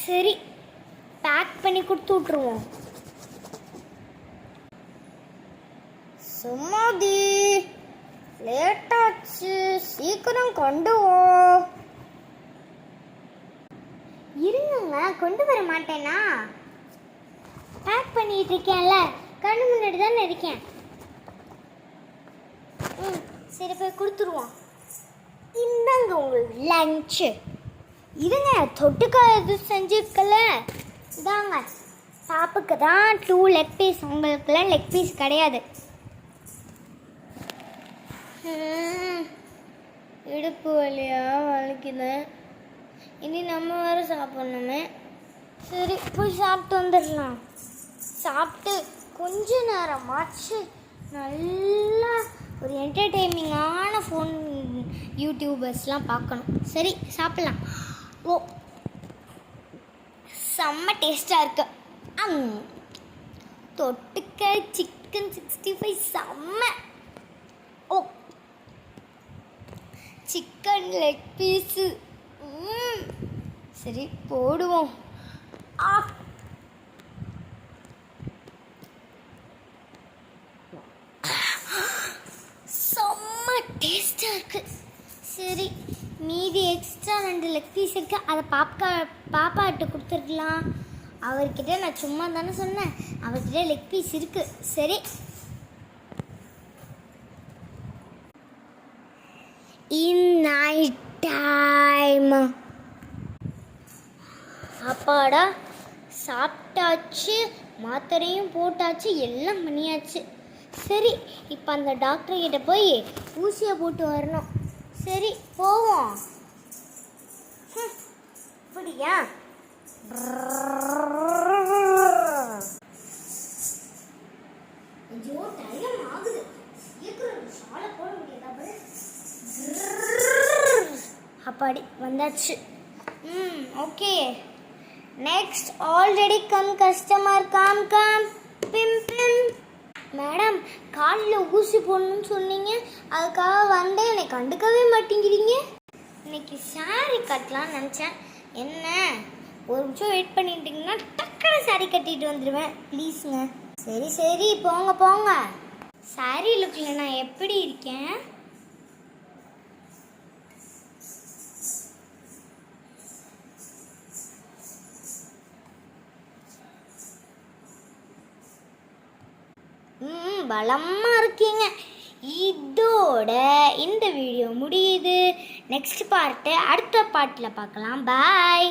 சரி, பேக் பண்ணி கொடுத்து விட்ருவோம். சும்மாதி லேட்டாச்சு, சீக்கிரம் கொண்டு வா. இருங்க, கொண்டு வர மாட்டேனா? பேக் பண்ணிட்டு இருக்கேன்ல, கண்ணு முன்னாடி தானே இருக்கேன். சரி, போய் கொடுத்துருவோம். இந்தாங்க உங்களுக்கு லஞ்சு. இருங்க, தொட்டுக்கா எதுவும் செஞ்சுருக்கல, இதாங்க. பாப்புக்கு தான் 2 லெக் பீஸ், உங்களுக்குலாம் லெக் பீஸ் கிடையாது. இடுப்பு வழியா வலிக்குது, இனி நம்ம வேறு சாப்பிட்ணுமே. சரி, போய் சாப்பிட்டு வந்துடலாம். சாப்பிட்டு கொஞ்ச நேரமாச்சு நல்லா ஒரு என்டர்டெய்னிங்கான ஃபோன் யூடியூபர்ஸ்லாம் பார்க்கணும். சரி, சாப்பிட்லாம். ஓ, செம்ம டேஸ்டாக இருக்கு. தொட்டுக்க சிக்கன் 65 செம்ம. ஓ, சிக்கன் லெக் பீஸு. சரி, போடுவோம். செம்ம டேஸ்டாக இருக்கு. சரி, மீதி எக்ஸ்ட்ரா 2 லெக் பீஸ் இருக்கு, அதை பாப்பாட்ட கொடுத்துடலாம். அவர்கிட்ட நான் சும்மா தானே சொன்னேன், அவர்கிட்ட லெக் பீஸ் இருக்கு. சரி, இன் நைட் டைம். அப்பாடா, சாப்பிட்டாச்சு, மாத்திரையும் போட்டாச்சு, எல்லாம் பண்ணியாச்சு. சரி, இப்போ அந்த டாக்டர்கிட்ட போய் ஊசியை போட்டு வரணும். சரி, போவோம். அப்படியா? ஐயோ, டைம் ஆகுது, சீக்கிரம் ஷாலை போட முடியாதா? அப்பாடி, வந்தாச்சு. Okay, next. Already come customer, come come. Pym Pym. Madam, காலில் ஊசி போடணும்னு சொன்னீங்க, அதுக்காக வந்தேன், என்னை கண்டுக்கவே மாட்டேங்கிறீங்க. இன்னைக்கு சாரி கட்டலான்னு நினச்சேன். என்ன, ஒரு நிமிஷம் வெயிட் பண்ணிட்டீங்கன்னா டக்குனு சாரி கட்டிட்டு வந்துடுவேன். ப்ளீஸுங்க. சரி சரி, போங்க போங்க. சாரி லுக்கில் நான் எப்படி இருக்கேன்? பலமாக இருக்கீங்க. இதோட இந்த வீடியோ முடியுது. நெக்ஸ்ட் பார்ட்டு அடுத்த பார்ட்டில் பார்க்கலாம். பாய்.